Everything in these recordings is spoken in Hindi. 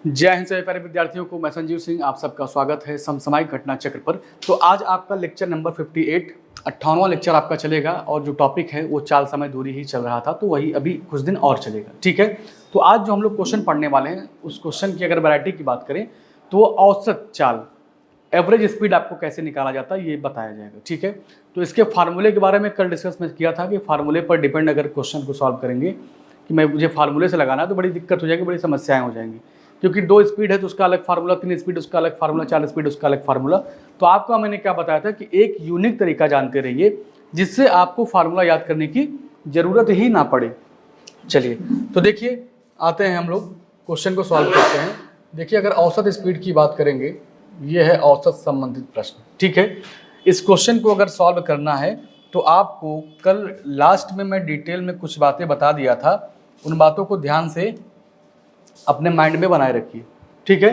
जय हिंद सभी प्यारे विद्यार्थियों को, मैं संजीव सिंह आप सबका स्वागत है समसामयिक घटना चक्र पर। तो आज आपका लेक्चर नंबर 58 58वां लेक्चर आपका चलेगा और जो टॉपिक है वो चाल समय दूरी ही चल रहा था, तो वही अभी कुछ दिन और चलेगा। ठीक है, तो आज जो हम लोग क्वेश्चन पढ़ने वाले हैं उस क्वेश्चन की अगर वैरायटी की बात करें तो औसत चाल एवरेज स्पीड आपको कैसे निकाला जाता है ये बताया जाएगा। ठीक है, तो इसके फार्मूले के बारे में कल डिस्कस में किया था कि फार्मूले पर डिपेंड अगर क्वेश्चन को सॉल्व करेंगे कि मुझे फार्मूले से लगाना है तो बड़ी दिक्कत हो जाएगी, बड़ी समस्याएं हो जाएंगी, क्योंकि 2 स्पीड है तो उसका अलग फार्मूला, 3 स्पीड उसका अलग फार्मूला, 4 स्पीड उसका अलग फार्मूला। तो आपको मैंने क्या बताया था कि एक यूनिक तरीका जानते रहिए जिससे आपको फार्मूला याद करने की जरूरत ही ना पड़े। चलिए तो देखिए, आते हैं हम लोग क्वेश्चन को सॉल्व करते हैं। देखिए, अगर औसत स्पीड की बात करेंगे, ये है औसत संबंधित प्रश्न। ठीक है, इस क्वेश्चन को अगर सॉल्व करना है तो आपको कल लास्ट में मैं डिटेल में कुछ बातें बता दिया था, उन बातों को ध्यान से अपने माइंड में बनाए रखिए। ठीक है,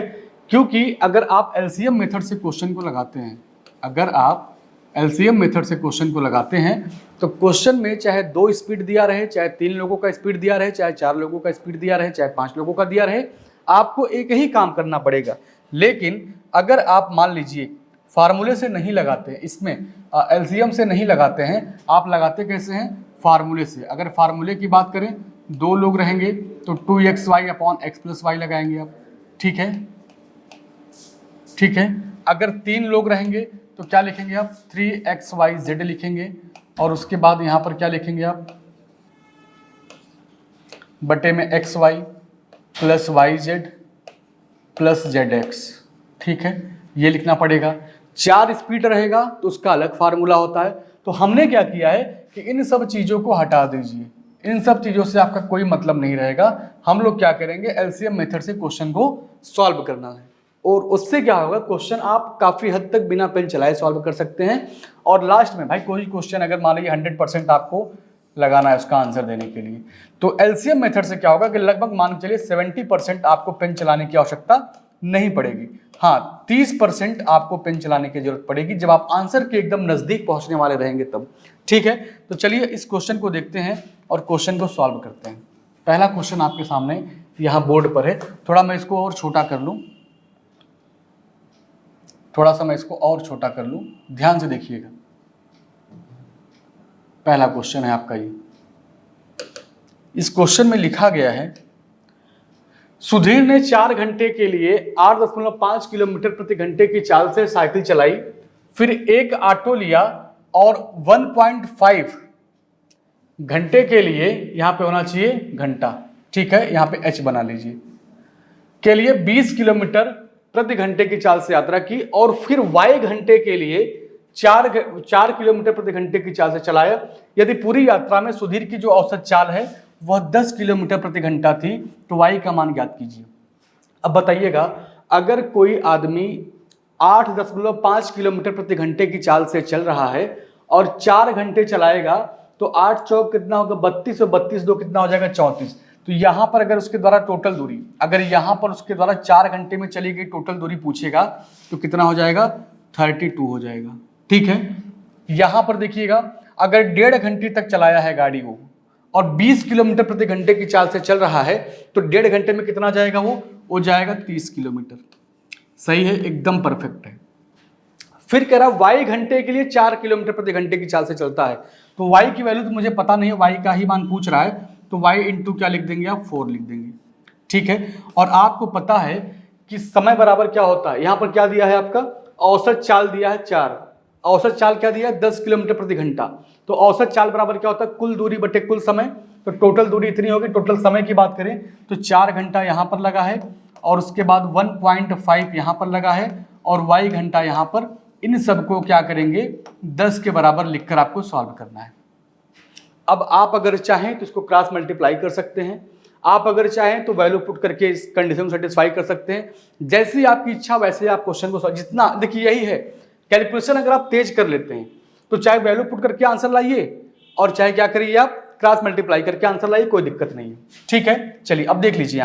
क्योंकि अगर आप एलसीएम मेथड से क्वेश्चन को लगाते हैं, अगर आप एलसीएम मेथड से क्वेश्चन को लगाते हैं तो क्वेश्चन में चाहे 2 स्पीड दिया रहे, चाहे 3 लोगों का स्पीड दिया रहे, चाहे 4 लोगों का स्पीड दिया रहे, चाहे 5 लोगों का दिया रहे, आपको एक ही काम करना पड़ेगा। लेकिन अगर आप मान लीजिए फार्मूले से नहीं लगाते, इसमें एलसीएम से नहीं लगाते हैं, आप लगाते कैसे हैं? फार्मूले से। अगर फार्मूले की बात करें, 2 लोग रहेंगे तो 2xy upon x plus Y लगाएंगे आप। ठीक है, ठीक है। अगर 3 लोग रहेंगे तो क्या लिखेंगे आप? 3xyz लिखेंगे और उसके बाद यहाँ पर क्या लिखेंगे आप? बटे में xy plus yz plus zx। ठीक है, ये लिखना पड़ेगा। 4 स्पीड रहेगा तो उसका अलग फार्मूला होता है। तो हमने क्या किया है कि इन सब चीज़ों को हटा दीजिए, इन सब चीज़ों से आपका कोई मतलब नहीं रहेगा। हम लोग क्या करेंगे, एलसीएम मेथड से क्वेश्चन को सॉल्व करना है और उससे क्या होगा, क्वेश्चन आप काफ़ी हद तक बिना पेन चलाए सॉल्व कर सकते हैं। और लास्ट में भाई कोई क्वेश्चन अगर मान लीजिए 100% आपको लगाना है उसका आंसर देने के लिए, तो एलसीएम मेथड से क्या होगा कि लगभग मान के चलिए 70% आपको पेन चलाने की आवश्यकता नहीं पड़ेगी। हाँ, 30% आपको पेन चलाने की जरूरत पड़ेगी जब आप आंसर के एकदम नज़दीक पहुंचने वाले रहेंगे तब। ठीक है, तो चलिए इस क्वेश्चन को देखते हैं और क्वेश्चन को सॉल्व करते हैं। पहला क्वेश्चन आपके सामने यहाँ बोर्ड पर है, थोड़ा मैं इसको और छोटा कर लूँ, थोड़ा सा मैं इसको और छोटा कर लूँ, ध्यान से देखिएगा। पहला क्वेश्चन है आपका ये। इस क्वेश्चन में लिखा गया है, सुधीर ने 4 घंटे के लिए 8.5 किलोमीटर प्रति घंटे की चाल से साइकिल चलाई, फिर एक ऑटो लिया और 1.5 घंटे के लिए, यहां पे होना चाहिए घंटा, ठीक है, यहां पे h बना लीजिए, के लिए 20 किलोमीटर प्रति घंटे की चाल से यात्रा की और फिर y घंटे के लिए 4 किलोमीटर प्रति घंटे की चाल से चलाया। यदि पूरी यात्रा में सुधीर की जो औसत चाल है वह 10 किलोमीटर प्रति घंटा थी तो y का मान ज्ञात कीजिए। अब बताइएगा, अगर कोई आदमी 8.5 किलोमीटर प्रति घंटे की चाल से चल रहा है और 4 घंटे चलाएगा तो 8 चौक कितना होगा? 32 और 32 दो कितना हो जाएगा? 34। तो यहाँ पर अगर उसके द्वारा टोटल दूरी, अगर यहाँ पर उसके द्वारा 4 घंटे में चली गई टोटल दूरी पूछेगा तो कितना हो जाएगा? 32 हो जाएगा। ठीक है, यहाँ पर देखिएगा, अगर 1.5 घंटे तक चलाया है गाड़ी को और 20 किलोमीटर प्रति घंटे की चाल से चल रहा है तो 1.5 घंटे में कितना जाएगा? वो जाएगा 30 किलोमीटर। सही है, एकदम परफेक्ट है। फिर कह रहा y घंटे के लिए 4 किलोमीटर प्रति घंटे की चाल से चलता है, तो y की वैल्यू तो मुझे पता नहीं है, y का ही मान पूछ रहा है, तो y इंटू क्या लिख देंगे आप? 4 लिख देंगे। ठीक है, और आपको पता है कि समय बराबर क्या होता है, यहाँ पर क्या दिया है आपका? औसत चाल दिया है 4, औसत चाल क्या दिया है? 10 किलोमीटर प्रति घंटा। तो औसत चाल बराबर क्या होता है? कुल दूरी बटे कुल समय। तो टोटल दूरी इतनी होगी। टोटल समय की बात करें तो 4 घंटा यहाँ पर लगा है और उसके बाद 1.5 यहाँ पर लगा है और y घंटा यहाँ पर। इन सबको क्या करेंगे? 10 के बराबर लिखकर आपको सॉल्व करना है। अब आप अगर चाहें तो इसको क्रॉस मल्टीप्लाई कर सकते हैं, आप अगर चाहें तो वैल्यू पुट करके इस कंडीशन को सेटिस्फाई कर सकते हैं। जैसी आपकी इच्छा वैसे आप क्वेश्चन को जितना, देखिए यही है कैलकुलेशन, अगर आप तेज कर लेते हैं तो चाहे वैल्यू पुट करके आंसर लाइए और चाहे क्या करिए आप क्रॉस मल्टीप्लाई करके आंसर लाइए, कोई दिक्कत नहीं है। ठीक है, चलिए अब देख लीजिए,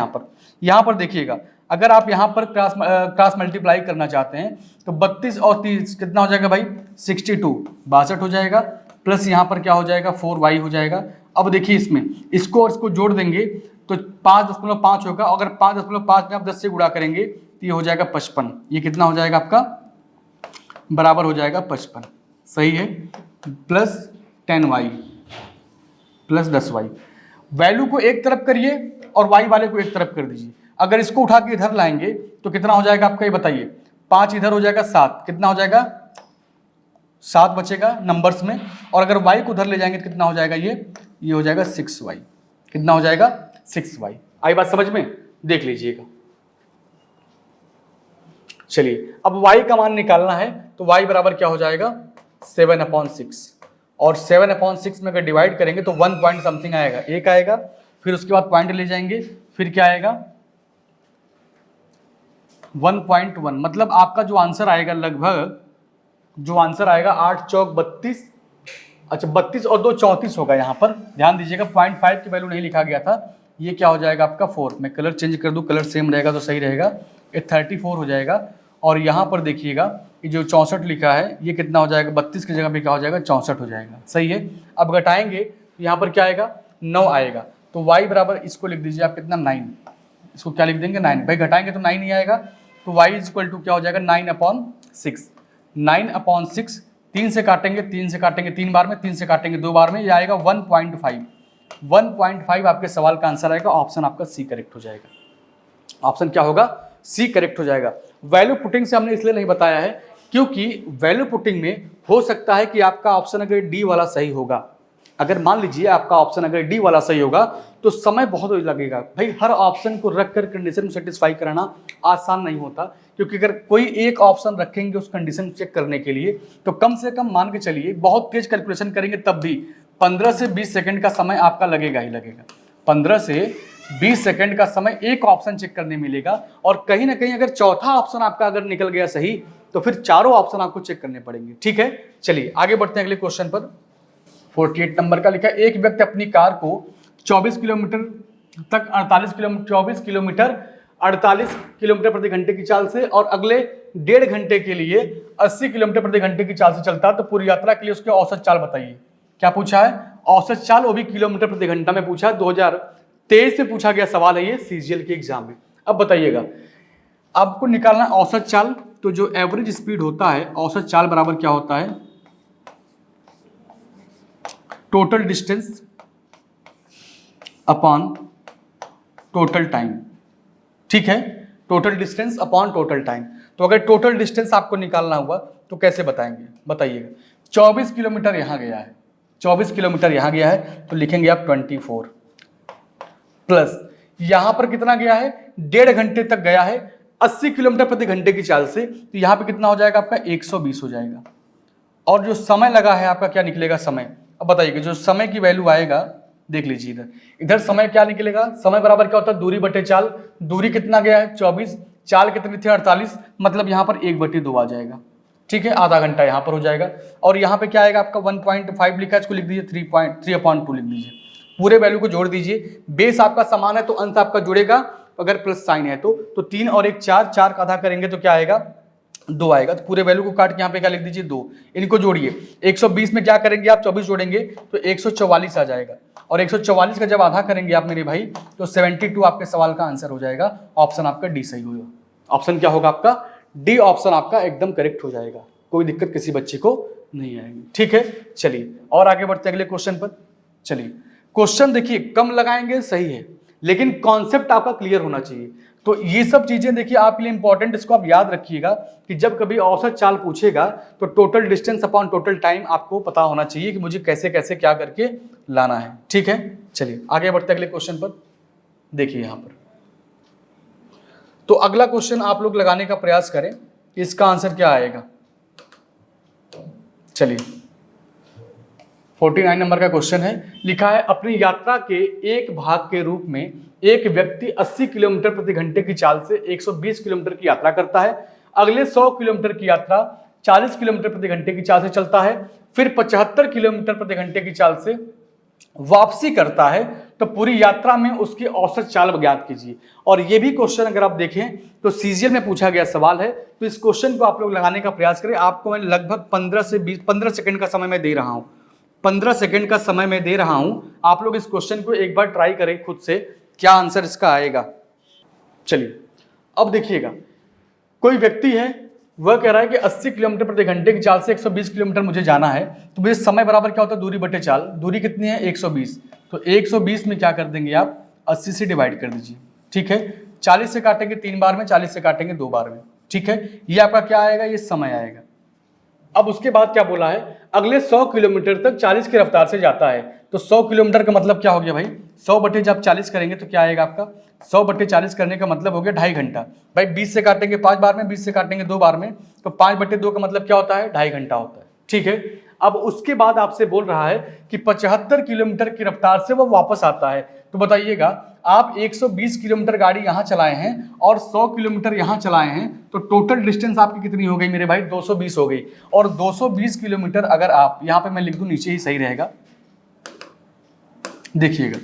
यहाँ पर देखिएगा, अगर आप यहाँ पर क्रॉस मल्टीप्लाई करना चाहते हैं तो 32 और 30 कितना हो जाएगा भाई? 62 62 हो जाएगा, प्लस यहाँ पर क्या हो जाएगा? 4y हो जाएगा अब देखिए इसमें इसको और इसको जोड़ देंगे तो 5.5 होगा। अगर 5.5 में आप 10 से गुणा करेंगे तो ये हो जाएगा 55। ये कितना हो जाएगा आपका, बराबर हो जाएगा 55, सही है, plus 10y plus 10y। Value को एक तरफ करिए और y वाले को एक तरफ कर दीजिए। अगर इसको उठा के इधर लाएंगे तो कितना हो जाएगा आपका, ये बताइए। 5 इधर हो जाएगा 7, कितना हो जाएगा 7 बचेगा नंबर्स में। और अगर y को उधर ले जाएंगे तो कितना हो जाएगा, ये हो जाएगा 6y। कितना हो जाएगा 6y। आई बात समझ में, देख लीजिएगा। चलिए अब y का मान निकालना है तो y बराबर क्या हो जाएगा 7/6। और 7/6 में अगर डिवाइड करेंगे तो 1 पॉइंट समथिंग आएगा, एक आएगा, फिर उसके बाद पॉइंट ले जाएंगे, फिर क्या आएगा 1.1। मतलब आपका जो आंसर आएगा लगभग, जो आंसर आएगा 8 चौक 32, अच्छा 32 और 2 34 होगा। यहाँ पर ध्यान दीजिएगा 0.5 की वैल्यू नहीं लिखा गया था। ये क्या हो जाएगा आपका 4। मैं कलर चेंज कर दूं, कलर सेम रहेगा तो सही रहेगा। ये 34 हो जाएगा। और यहाँ पर देखिएगा ये जो 64 लिखा है ये कितना हो जाएगा, 32 की जगह पे क्या हो जाएगा 64 हो जाएगा, सही है। अब घटाएंगे तो यहाँ पर क्या आएगा 9 आएगा। तो y बराबर इसको लिख दीजिए आप कितना 9, इसको क्या लिख देंगे 9। भाई घटाएंगे तो 9 ही आएगा, तो y इक्वल टू क्या हो जाएगा 9/6। 9/6 3 से काटेंगे, 3 से काटेंगे 3 बार में, 3 से काटेंगे 2 बार में, ये आएगा 1.5। 1.5 आपके सवाल का आंसर आएगा। ऑप्शन आपका सी करेक्ट हो जाएगा। ऑप्शन क्या होगा, सी करेक्ट हो जाएगा। वैल्यू पुटिंग से हमने इसलिए नहीं बताया है क्योंकि वैल्यू पुटिंग में हो सकता है कि आपका ऑप्शन अगर डी वाला सही होगा, अगर मान लीजिए आपका ऑप्शन अगर डी वाला सही होगा तो समय बहुत लगेगा। भाई हर ऑप्शन को रख कर कंडीशन को सेटिस्फाई कराना आसान नहीं होता, क्योंकि अगर कोई एक ऑप्शन रखेंगे उस कंडीशन चेक करने के लिए तो कम से कम मान के चलिए बहुत तेज कैलकुलेशन करेंगे तब भी 15 से 20 सेकंड का समय आपका लगेगा ही लगेगा। 15 से 20 सेकंड का समय एक ऑप्शन चेक करने मिलेगा। और कहीं ना कहीं अगर चौथा ऑप्शन आपका अगर निकल गया सही तो फिर चारों ऑप्शन आपको चेक करने पड़ेंगे। ठीक है, चलिए आगे बढ़ते हैं अगले क्वेश्चन पर। 48 नंबर का लिखा है, एक व्यक्ति अपनी कार को 24 किलोमीटर तक 48 किलोमीटर प्रति घंटे की चाल से और अगले 1.5 घंटे के लिए 80 किलोमीटर प्रति घंटे की चाल से चलता है, तो पूरी यात्रा के लिए उसकी औसत चाल बताइए। क्या पूछा है, औसत चाल, वो भी किलोमीटर प्रति घंटा में पूछा है। 2023 में पूछा गया सवाल है ये सीजीएल के एग्जाम में। अब बताइएगा आपको निकालना औसत चाल, तो जो एवरेज स्पीड होता है औसत चाल बराबर क्या होता है, total distance upon total time. ठीक है, total distance upon total time. तो अगर टोटल डिस्टेंस आपको निकालना हुआ तो कैसे बताएंगे, बताइएगा। 24 किलोमीटर यहाँ गया है, 24 किलोमीटर यहाँ गया है तो लिखेंगे आप 24 प्लस यहाँ पर कितना गया है 1.5 घंटे तक गया है 80 किलोमीटर प्रति घंटे की चाल से, तो यहाँ पे कितना हो जाएगा आपका 120 हो जाएगा। और जो समय लगा है आपका क्या निकलेगा समय। अब बताइए जो समय की वैल्यू आएगा, देख लीजिए इधर, इधर समय क्या निकलेगा, समय बराबर क्या होता है दूरी बटे चाल। दूरी कितना गया है 24, चाल कितनी थी 48, मतलब यहाँ पर 1/2 आ जाएगा। ठीक है, आधा घंटा यहाँ पर हो जाएगा। और यहाँ पे क्या आएगा आपका 1.5 लिखा है, इसको लिख दीजिए 3.2 लिख दीजिए। पूरे वैल्यू को जोड़ दीजिए, बेस आपका समान है तो अंश आपका जुड़ेगा, अगर प्लस साइन है तो 3 और 1 4, 4 का आधा करेंगे तो क्या आएगा 2 आएगा। तो पूरे वैल्यू को काट के यहाँ पे क्या लिख दीजिए 2। इनको जोड़िए, 120 में क्या करेंगे आप 24 जोड़ेंगे तो 144 आ जाएगा। और 144 का जब आधा करेंगे आप मेरे भाई तो 72 आपके सवाल का आंसर हो जाएगा। ऑप्शन आपका डी सही होगा। ऑप्शन क्या होगा आपका डी, ऑप्शन आपका एकदम करेक्ट हो जाएगा, कोई दिक्कत किसी बच्चे को नहीं आएगी। ठीक है, चलिए और आगे बढ़ते हैं अगले क्वेश्चन पर। चलिए क्वेश्चन देखिए कम लगाएंगे सही है, लेकिन कॉन्सेप्ट आपका क्लियर होना चाहिए। तो ये सब चीजें देखिए आपके लिए इंपॉर्टेंट, इसको आप याद रखिएगा कि जब कभी औसत चाल पूछेगा तो total distance upon total time आपको पता होना चाहिए कि मुझे कैसे कैसे क्या करके लाना है। ठीक है, चलिए आगे बढ़ते अगले क्वेश्चन पर। देखिए यहाँ पर तो अगला क्वेश्चन आप लोग लगाने का प्रयास करें, इसका आंसर क्या आएगा। चलिए 49 नंबर का क्वेश्चन है, लिखा है अपनी यात्रा के एक भाग के रूप में एक व्यक्ति 80 किलोमीटर प्रति घंटे की चाल से 120 किलोमीटर की यात्रा करता है, अगले 100 किलोमीटर की यात्रा 40 किलोमीटर प्रति घंटे की चाल से चलता है, फिर 75 किलोमीटर प्रति घंटे की चाल से वापसी करता है, तो पूरी यात्रा में उसकी औसत चाल ज्ञात कीजिए। और ये भी क्वेश्चन अगर आप देखें तो सीजीएल में पूछा गया सवाल है, तो इस क्वेश्चन को आप लोग लगाने का प्रयास करें। आपको मैं लगभग 15 से 20 15 सेकंड का समय मैं दे रहा हूं, 15 सेकंड का समय मैं दे रहा हूं, आप लोग इस क्वेश्चन को एक बार ट्राई करें खुद से, क्या आंसर इसका आएगा। चलिए अब देखिएगा, कोई व्यक्ति है, वह कह रहा है कि 80 किलोमीटर प्रति घंटे की चाल से 120 किलोमीटर मुझे जाना है, तो मुझे समय बराबर क्या होता है, दूरी बटे चाल। दूरी कितनी है, 120, तो 120 में क्या कर देंगे आप, 80 से डिवाइड कर दीजिए, ठीक है। 40 से काटेंगे 3 बार में, 40 से काटेंगे 2 बार में, ठीक है। ये आपका क्या आएगा, ये समय आएगा। अब उसके बाद क्या बोला है, अगले 100 किलोमीटर तक 40 की रफ्तार से जाता है, तो 100 किलोमीटर का मतलब क्या हो गया भाई, 100 बटे जब 40 करेंगे तो क्या आएगा आपका, 100 बटे 40 करने का मतलब हो गया 2.5 घंटा। भाई 20 से काटेंगे 5 बार में, 20 से काटेंगे 2 बार में, तो 5 बटे 2 का मतलब क्या होता है, 2.5 घंटा होता है, ठीक है। अब उसके बाद आपसे बोल रहा है कि 75 किलोमीटर की रफ्तार से वो वापस आता है, तो बताइएगा आप 120 किलोमीटर गाड़ी यहां चलाए हैं और 100 किलोमीटर यहां चलाए हैं, तो टोटल डिस्टेंस आपकी कितनी हो गई मेरे भाई, 220 हो गई। और 220 किलोमीटर अगर आप यहां पे मैं लिख दूं, नीचे ही सही रहेगा, देखिएगा,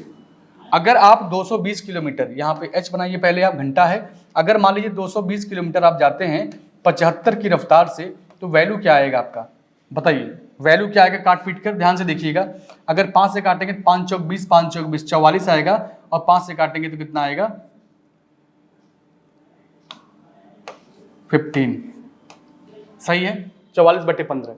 अगर आप 220 किलोमीटर यहां पे एच बनाइए पहले आप, घंटा है, अगर मान लीजिए 220 किलोमीटर आप जाते हैं 75 की रफ्तार से, तो वैल्यू क्या आएगा आपका, बताइए वैल्यू क्या आएगा, काट पीट कर ध्यान से देखिएगा। अगर 5 से काटेंगे 5 चौक 20, 5 चौक 20, 44 आएगा, और 5 से काटेंगे तो कितना आएगा, 15, सही है, 44 बटे 15।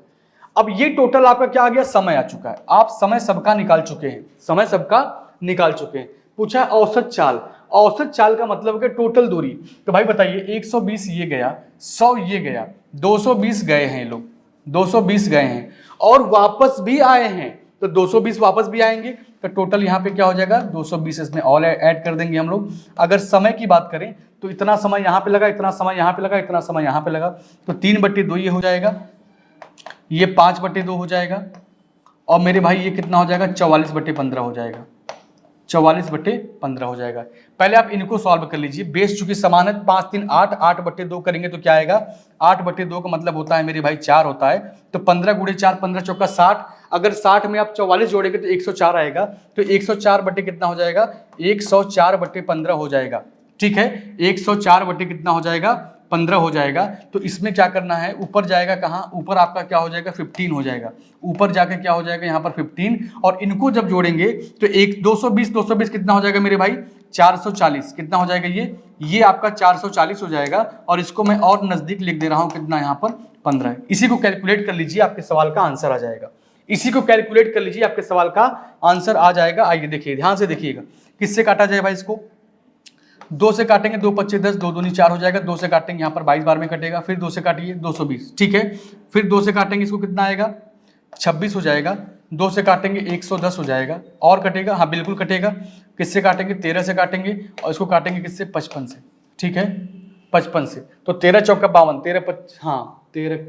अब ये टोटल आपका क्या आ गया, समय आ चुका है। आप समय सबका निकाल चुके हैं, समय सबका निकाल चुके हैं। पूछा औसत चाल, औसत चाल का मतलब है टोटल दूरी। तो भाई बताइए 120 ये गया, 100 ये गया, 220 गए हैं लोग, 220 गए हैं और वापस भी आए हैं, तो 220 वापस भी आएंगे, तो टोटल यहाँ पे क्या हो जाएगा, 220, इसमें ऑल ऐड कर देंगे हम लोग। अगर समय की बात करें तो इतना समय यहाँ पे लगा, इतना समय यहाँ पे लगा, इतना समय यहाँ पे लगा, तो 3 बटे 2 ये हो जाएगा, ये 5 बटे 2 हो जाएगा, और मेरे भाई ये कितना हो जाएगा, 44 बटे 15 हो जाएगा, 44 बटे 15 हो जाएगा। पहले आप इनको सॉल्व कर लीजिए, बेस चूंकि समान है, 5 3 8, 8 बटे 2 करेंगे तो क्या आएगा, 8 बटे 2 का मतलब होता है मेरे भाई 4 होता है, तो 15 गुणे 4, 15 चौका 60, अगर 60 में आप 44 जोड़ेंगे तो 104 आएगा, तो 104 बटे कितना हो जाएगा, 104 बटे 15 हो जाएगा, ठीक है। 104 बटे कितना हो जाएगा, 15 हो जाएगा। तो इसमें क्या करना है, ऊपर जाएगा कहाँ, ऊपर आपका क्या हो जाएगा, 15 हो जाएगा, ऊपर जाके क्या हो जाएगा यहाँ पर 15, और इनको जब जोड़ेंगे तो 220 कितना हो जाएगा मेरे भाई, 440, कितना हो जाएगा ये आपका 440 हो जाएगा, और इसको मैं और नजदीक लिख दे रहा हूँ, कितना यहाँ पर 15 है। इसी को कैलकुलेट कर लीजिए, आपके सवाल का आंसर आ जाएगा, इसी को कैलकुलेट कर लीजिए, आपके सवाल का आंसर आ जाएगा। आइए देखिए, ध्यान से देखिएगा, किससे काटा जाए भाई, इसको 2 से काटेंगे, 2 25 10, 2 दूनी 4 हो जाएगा, 2 से काटेंगे यहाँ पर 22 बार में कटेगा, फिर 2 से काटिए 220, ठीक है, फिर 2 से काटेंगे इसको कितना आएगा, 26 हो जाएगा, 2 से काटेंगे 110 हो जाएगा, और कटेगा, हाँ बिल्कुल कटेगा, किससे काटेंगे, 13 से काटेंगे, और इसको काटेंगे किससे, 55 से, ठीक है, 55 से, तो 13 चौका 52, 13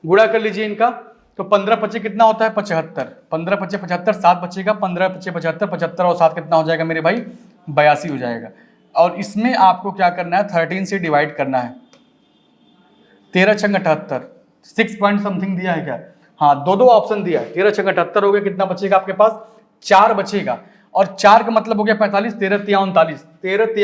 गुणा कर लीजिए इनका, तो 15 पचे कितना होता है, 75, 15 पचे 75, 7 बचेगा, 15 पचे 75, 75 और 7 कितना हो जाएगा मेरे भाई, 82 हो जाएगा। और इसमें आपको क्या करना है, 13 से डिवाइड करना है, 13 छंग 78, 6 पॉइंट समथिंग दिया है क्या, हाँ 2 ऑप्शन दिया है, 13 छंग 78 हो गया, कितना बचेगा आपके पास, 4 बचेगा, और 4 का मतलब हो गया 45, 13 तिया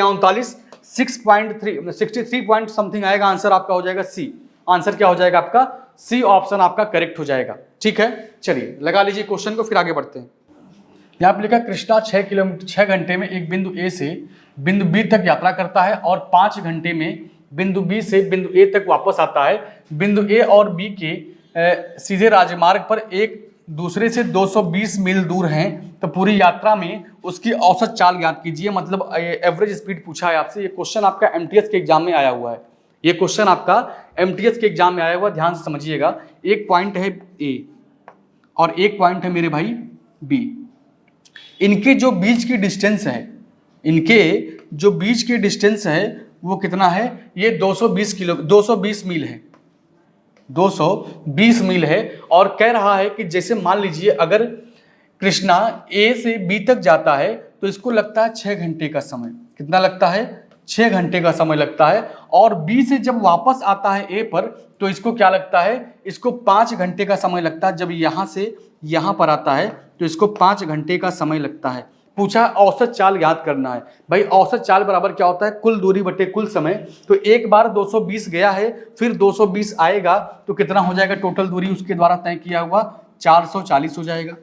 39, 6.3 63 पॉइंट समथिंग आएगा, आंसर आपका हो जाएगा सी। आंसर क्या हो जाएगा आपका, सी ऑप्शन आपका करेक्ट हो जाएगा, ठीक है। चलिए लगा लीजिए क्वेश्चन को, फिर आगे बढ़ते हैं। यहाँ पे लिखा, कृष्णा 6 घंटे में एक बिंदु ए से बिंदु बी तक यात्रा करता है और 5 घंटे में बिंदु बी से बिंदु ए तक वापस आता है। बिंदु ए और बी के सीधे राजमार्ग पर एक दूसरे से 220 मील दूर हैं, तो पूरी यात्रा में उसकी औसत चाल ज्ञात कीजिए, मतलब एवरेज स्पीड पूछा है आपसे। ये क्वेश्चन आपका एमटीएस के एग्जाम में आया हुआ है, ये क्वेश्चन आपका एमटीएस के एग्जाम में आया हुआ, ध्यान से समझिएगा। एक पॉइंट है ए और एक पॉइंट है मेरे भाई बी, इनके जो बीच की डिस्टेंस है, इनके जो बीच की डिस्टेंस है वो कितना है, ये 220 मील है, 220 मील है। और कह रहा है कि जैसे मान लीजिए अगर कृष्णा ए से बी तक जाता है तो इसको लगता है 6 घंटे का समय, कितना लगता है, 6 घंटे का समय लगता है। और बी से जब वापस आता है ए पर तो इसको क्या लगता है, इसको 5 घंटे का समय लगता है। जब यहां से यहां पर आता है तो इसको 5 घंटे का समय लगता है। पूछा औसत चाल याद करना है। भाई औसत चाल बराबर क्या होता है, कुल दूरी बटे कुल समय। तो एक बार 220 गया है, फिर 220 आएगा तो कितना हो जाएगा टोटल दूरी उसके द्वारा तय किया हुआ, 440 हो जाएगा।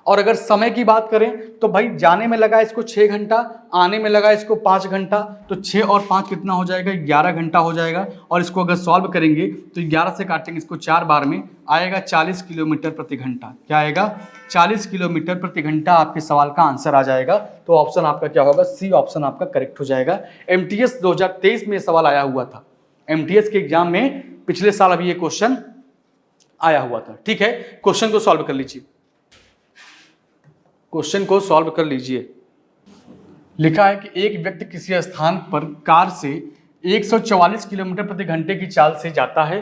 और अगर समय की बात करें तो भाई जाने में लगा इसको 6 घंटा, आने में लगा इसको 5 घंटा, तो 6 और 5 कितना हो जाएगा, 11 घंटा हो जाएगा। और इसको अगर सॉल्व करेंगे तो 11 से काटेंगे इसको 4 बार में, आएगा 40 किलोमीटर प्रति घंटा। क्या आएगा, 40 किलोमीटर प्रति घंटा आपके सवाल का आंसर आ जाएगा। तो ऑप्शन आपका क्या होगा, सी ऑप्शन आपका करेक्ट हो जाएगा। एमटीएस 2023 में सवाल आया हुआ था, एमटीएस के एग्जाम में पिछले साल अभी ये क्वेश्चन आया हुआ था। ठीक है, क्वेश्चन को सॉल्व कर लीजिए, क्वेश्चन को सॉल्व कर लीजिए। लिखा है कि एक व्यक्ति किसी स्थान पर कार से 144 किलोमीटर प्रति घंटे की चाल से जाता है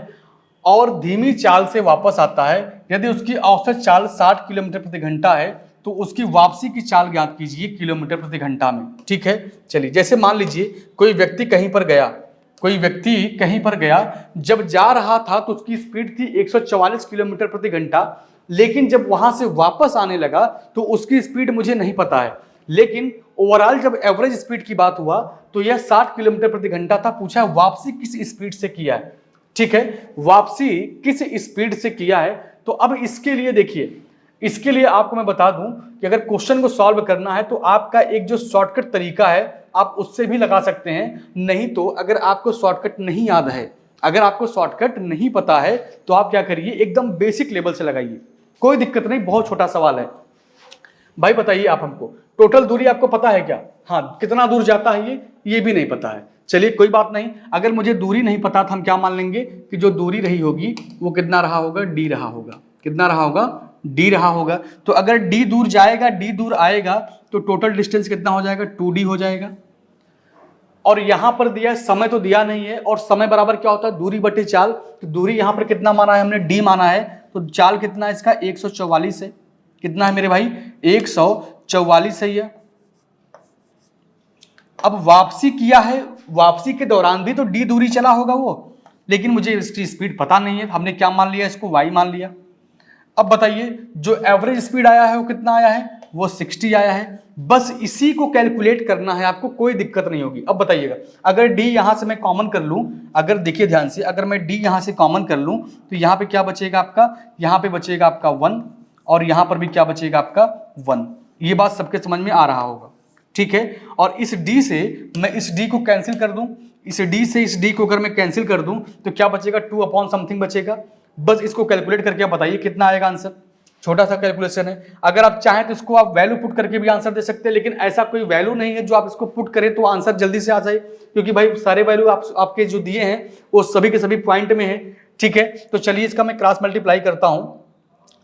और धीमी चाल से वापस आता है। यदि उसकी औसत चाल 60 किलोमीटर प्रति घंटा है तो उसकी वापसी की चाल ज्ञात कीजिए किलोमीटर प्रति घंटा में। ठीक है, चलिए जैसे मान लीजिए कोई व्यक्ति कहीं पर गया, कोई व्यक्ति कहीं पर गया, जब जा रहा था तो उसकी स्पीड थी 144 किलोमीटर प्रति घंटा, लेकिन जब वहां से वापस आने लगा तो उसकी स्पीड मुझे नहीं पता है, लेकिन ओवरऑल जब एवरेज स्पीड की बात हुआ तो यह 60 किलोमीटर प्रति घंटा था। पूछा है वापसी किस स्पीड से किया है। ठीक है, वापसी किस स्पीड से किया है। तो अब इसके लिए देखिए, इसके लिए आपको मैं बता दूं कि अगर क्वेश्चन को सॉल्व करना है तो आपका एक जो शॉर्टकट तरीका है आप उससे भी लगा सकते हैं। नहीं तो अगर आपको शॉर्टकट नहीं याद है, अगर आपको शॉर्टकट नहीं पता है तो आप क्या करिए, एकदम बेसिक लेवल से लगाइए, कोई दिक्कत नहीं, बहुत छोटा सवाल है। भाई बताइए आप हमको, टोटल दूरी आपको पता है क्या? हाँ, कितना दूर जाता है ये भी नहीं पता है। चलिए कोई बात नहीं, अगर मुझे दूरी नहीं पता तो हम क्या मान लेंगे कि जो दूरी रही होगी वो कितना रहा होगा, डी रहा होगा। कितना रहा होगा, डी रहा होगा। तो अगर डी दूर जाएगा, डी दूर आएगा तो टोटल डिस्टेंस कितना हो जाएगा, 2d हो जाएगा। और यहां पर दिया है, समय तो दिया नहीं है, और समय बराबर क्या होता है, दूरी बटे चाल। तो दूरी यहां पर कितना माना है हमने, डी माना है, तो चाल कितना है इसका, 144 है। कितना है मेरे भाई, 144 है ये। अब वापसी किया है, वापसी के दौरान भी तो डी दूरी चला होगा वो, लेकिन मुझे इसकी स्पीड पता नहीं है, हमने क्या मान लिया, इसको वाई मान लिया। अब बताइए जो एवरेज स्पीड आया है वो कितना आया है, वो 60 आया है। बस इसी को कैलकुलेट करना है आपको, कोई दिक्कत नहीं होगी। अब बताइएगा, अगर डी यहां से मैं कॉमन कर लूं, अगर देखिए ध्यान से, अगर मैं डी यहां से कॉमन कर लूं तो यहां पे क्या बचेगा आपका, यहां पे बचेगा आपका 1, और यहां पर भी क्या बचेगा आपका 1। ये बात सबके समझ में आ रहा होगा। ठीक है, और इस डी से मैं इस डी को कैंसिल कर दूं, इस डी से इस डी को अगर मैं कैंसिल कर दूं तो क्या बचेगा, 2 अपॉन समथिंग बचेगा। बस इसको कैलकुलेट करके आप बताइए कितना आएगा आंसर। छोटा सा कैलकुलेशन है, अगर आप चाहें तो इसको आप वैल्यू पुट करके भी आंसर दे सकते हैं, लेकिन ऐसा कोई वैल्यू नहीं है जो आप इसको पुट करें तो आंसर जल्दी से आ जाए, क्योंकि भाई सारे वैल्यू आपके जो दिए हैं वो सभी के सभी पॉइंट में है। ठीक है, तो चलिए इसका मैं क्रॉस मल्टीप्लाई करता हूं।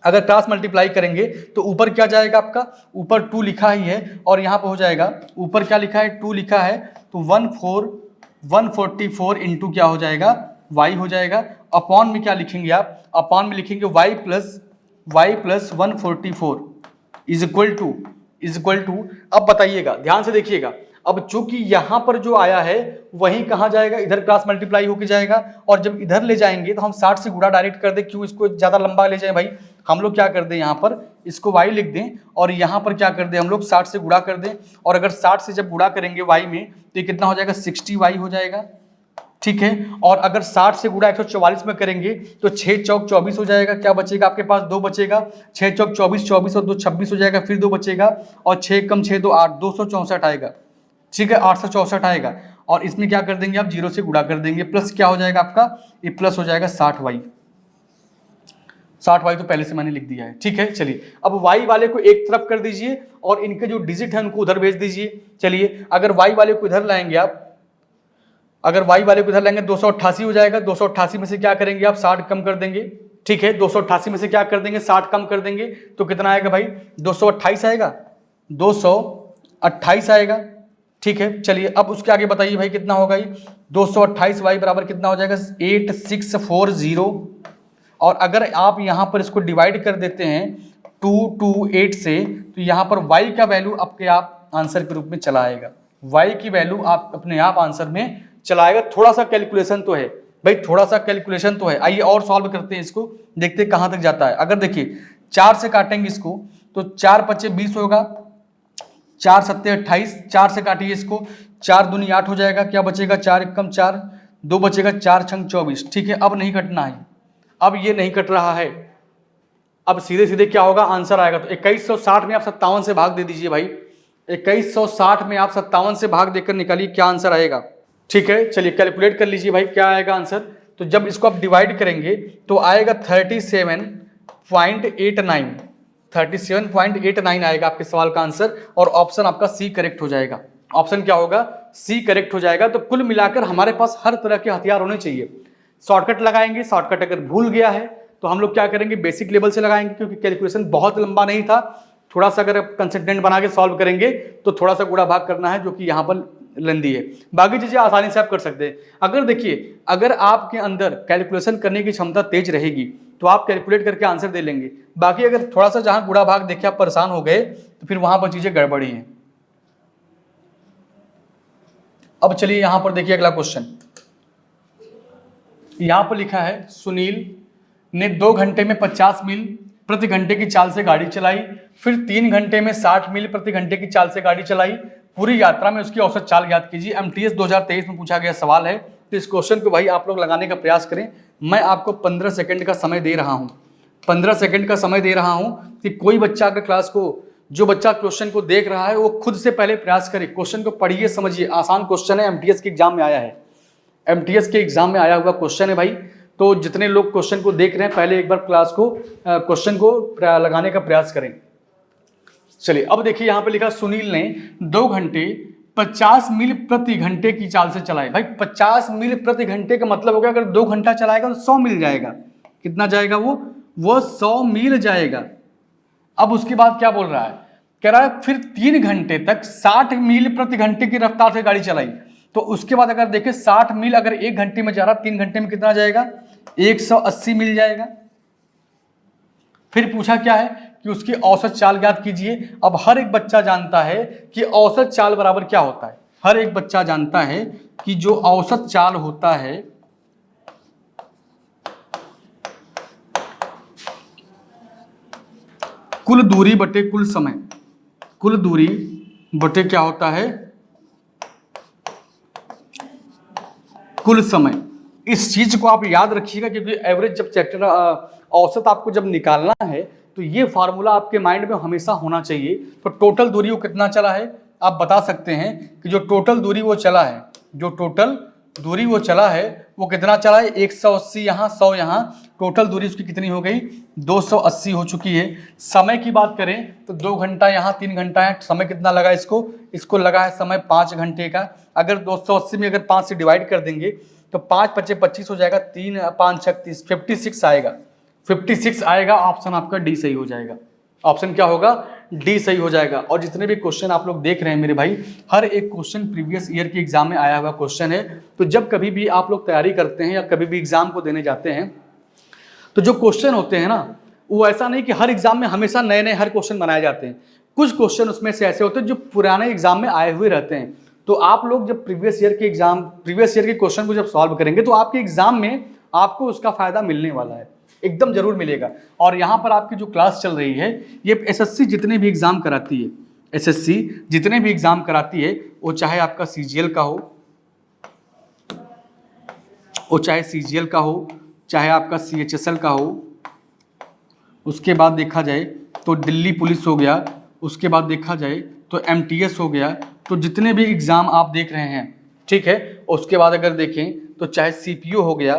अगर क्रॉस मल्टीप्लाई करेंगे तो ऊपर क्या जाएगा आपका, ऊपर 2 लिखा ही है, और यहाँ पर हो जाएगा, ऊपर क्या लिखा है, 2 लिखा है, तो 144 इंटू क्या हो जाएगा, y हो जाएगा। अपॉन में क्या लिखेंगे आप, अपॉन में लिखेंगे y plus 144 is equal to. अब बताइएगा, ध्यान से देखिएगा, अब चूंकि यहां पर जो आया है वहीं कहां जाएगा, इधर क्रॉस मल्टीप्लाई होके जाएगा, और जब इधर ले जाएंगे तो हम 60 से गुणा डायरेक्ट कर दें, क्यों इसको ज्यादा लंबा ले जाए भाई, हम लोग क्या कर दें, यहाँ पर इसको y लिख दें, और यहाँ पर क्या कर दें हम लोग 60 से गुणा कर दें, और अगर 60 से जब गुणा करेंगे y में तो ये कितना हो जाएगा, 60y हो जाएगा। ठीक है, और अगर 60 से गुणा 144 में करेंगे तो 6 चौक 24 हो जाएगा। क्या बचेगा आपके पास, 2 बचेगा, 6 चौक 24, 24 और 2 26 हो जाएगा, फिर 2 बचेगा, और 6 कम 6 2 8, 264 आएगा। ठीक है, 864 आएगा, और इसमें क्या कर देंगे आप, 0 से गुणा कर देंगे, प्लस क्या हो जाएगा आपका, ये प्लस हो जाएगा 60y। 60y तो पहले से मैंने लिख दिया है। ठीक है, चलिए अब y वाले को एक तरफ कर दीजिए और इनके जो डिजिट है उनको उधर भेज दीजिए। चलिए अगर y वाले को इधर लाएंगे आप, अगर y वाले को इधर लाएंगे 288 हो जाएगा। 288 में से क्या करेंगे आप, 60 कम कर देंगे। ठीक है, 288 में से क्या कर देंगे, 60 कम कर देंगे, तो कितना आएगा भाई, 228 आएगा, 228 आएगा। ठीक है, चलिए अब उसके आगे बताइए भाई कितना होगा ये, 228y बराबर कितना हो जाएगा, 8640। और अगर आप यहाँ पर इसको डिवाइड कर देते हैं 228 से, तो यहाँ पर y का वैल्यू आपके आप आंसर के रूप में चला आएगा, y की वैल्यू आप अपने आप आंसर में चलाएगा। थोड़ा सा कैलकुलेशन तो है भाई, थोड़ा सा कैलकुलेशन तो है। आइए और सॉल्व करते हैं इसको, देखते हैं कहाँ तक जाता है। अगर देखिए 4 से काटेंगे इसको तो 4 पच्चे 20 होगा, 4 सत्ते 28, 4 से काटिए इसको, 4 दूनी 8 हो जाएगा, क्या बचेगा, 4 एकम 4, 2 बचेगा, 4 छंग 24। ठीक है, अब नहीं कटना है, अब ये नहीं कट रहा है, अब सीधे सीधे क्या होगा, आंसर आएगा तो 2160 में आप 57 से भाग दे दीजिए भाई। 2160 में आप 57 से भाग देकर निकालिए क्या आंसर आएगा। ठीक है, चलिए कैलकुलेट कर लीजिए भाई क्या आएगा आंसर। तो जब इसको आप डिवाइड करेंगे तो आएगा 37.89, 37.89 आएगा आपके सवाल का आंसर, और ऑप्शन आपका सी करेक्ट हो जाएगा। ऑप्शन क्या होगा, सी करेक्ट हो जाएगा। तो कुल मिलाकर हमारे पास हर तरह के हथियार होने चाहिए। शॉर्टकट लगाएंगे, शॉर्टकट अगर भूल गया है तो हम लोग क्या करेंगे, बेसिक लेवल से लगाएंगे, क्योंकि कैलकुलेशन बहुत लंबा नहीं था। थोड़ा सा अगर कंसिस्टेंट बना के सॉल्व करेंगे तो थोड़ा सा गुणा भाग करना है, जो कि यहाँ पर लेंदी है। बाकी चीजें आसानी से आप कर सकते हैं। अगर देखिए, अगर आपके अंदर कैलकुलेशन करने की क्षमता तेज रहेगी तो आप कैलकुलेट करके आंसर दे लेंगे। बाकी अगर थोड़ा सा जहां गुणा भाग देखे आप परेशान हो गए तो फिर वहां पर चीजें गड़बड़ी हैं। अब चलिए यहां पर देखिए अगला क्वेश्चन। यहां पर लिखा है, सुनील ने 2 घंटे में 50 मील प्रति घंटे की चाल से गाड़ी चलाई, फिर 3 घंटे में 60 मील प्रति घंटे की चाल से गाड़ी चलाई। पूरी यात्रा में उसकी औसत चाल ज्ञात कीजिए। एमटीएस 2023 में पूछा गया सवाल है। तो इस क्वेश्चन को भाई आप लोग लगाने का प्रयास करें। मैं आपको 15 सेकंड का समय दे रहा हूं, 15 सेकंड का समय दे रहा हूं कि कोई बच्चा अगर क्लास को, जो बच्चा क्वेश्चन को देख रहा है वो खुद से पहले प्रयास करे, क्वेश्चन को पढ़िए, समझिए। आसान क्वेश्चन है, एमटीएस के एग्जाम में आया है, एमटीएस के एग्जाम में आया हुआ क्वेश्चन है भाई। तो जितने लोग क्वेश्चन को देख रहे हैं पहले एक बार क्लास को क्वेश्चन को लगाने का प्रयास करें। चलिए अब देखिए यहां पे लिखा, सुनील ने 2 घंटे 50 मील प्रति घंटे की चाल से चलाए। भाई 50 मील प्रति घंटे का मतलब हो गया, अगर 2 घंटा चलाएगा तो 100 मील जाएगा। कितना जाएगा वो 100 मील जाएगा। अब उसके बाद क्या बोल रहा है, कह रहा है फिर 3 घंटे तक 60 मील प्रति घंटे की रफ्तार से गाड़ी चलाई। तो उसके बाद अगर देखें 60 मील अगर 1 घंटे में जा रहा, 3 घंटे में कितना जाएगा, 180 मील जाएगा। फिर पूछा क्या है कि उसकी औसत चाल ज्ञात कीजिए। अब हर एक बच्चा जानता है कि औसत चाल बराबर क्या होता है। हर एक बच्चा जानता है कि जो औसत चाल होता है कुल दूरी बटे कुल समय, कुल दूरी बटे क्या होता है, कुल समय। इस चीज को आप याद रखिएगा, क्योंकि एवरेज जब चैप्टर औसत आपको जब निकालना है तो ये फार्मूला आपके माइंड में हमेशा होना चाहिए। तो टोटल दूरी वो कितना चला है आप बता सकते हैं कि जो टोटल दूरी वो चला है, जो टोटल दूरी वो चला है वो कितना चला है, 180 यहाँ 100 यहाँ, टोटल दूरी उसकी कितनी हो गई, 280 हो चुकी है। समय की बात करें तो 2 घंटा यहाँ 3 घंटा है, समय कितना लगा इसको लगा है समय 5 घंटे का। अगर 280 में अगर 5 से डिवाइड कर देंगे तो 5 पचे 25 हो जाएगा, 3 5 36, 56 आएगा, 56 आएगा। ऑप्शन आपका डी सही हो जाएगा। ऑप्शन क्या होगा, डी सही हो जाएगा। और जितने भी क्वेश्चन आप लोग देख रहे हैं मेरे भाई, हर एक क्वेश्चन प्रीवियस ईयर के एग्जाम में आया हुआ क्वेश्चन है। तो जब कभी भी आप लोग तैयारी करते हैं या कभी भी एग्जाम को देने जाते हैं तो जो क्वेश्चन होते हैं ना, वो ऐसा नहीं कि हर एग्जाम में हमेशा नए नए हर क्वेश्चन बनाए जाते हैं। कुछ क्वेश्चन उसमें से ऐसे होते हैं जो पुराने एग्जाम में आए हुए रहते हैं। तो आप लोग जब प्रीवियस ईयर के क्वेश्चन को जब सॉल्व करेंगे तो आपके एग्जाम में आपको उसका फायदा मिलने वाला है, एकदम जरूर मिलेगा। और यहाँ पर आपकी जो क्लास चल रही है, ये एसएससी जितने भी एग्जाम कराती है, एसएससी जितने भी एग्जाम कराती है, वो चाहे आपका सीजीएल का हो, वो चाहे सीजीएल का हो, चाहे आपका सीएचएसएल का हो, उसके बाद देखा जाए तो दिल्ली पुलिस हो गया, उसके बाद देखा जाए तो एमटीएस हो गया। तो जितने भी एग्जाम आप देख रहे हैं, ठीक है, उसके बाद अगर देखें तो चाहे सीपीओ हो गया,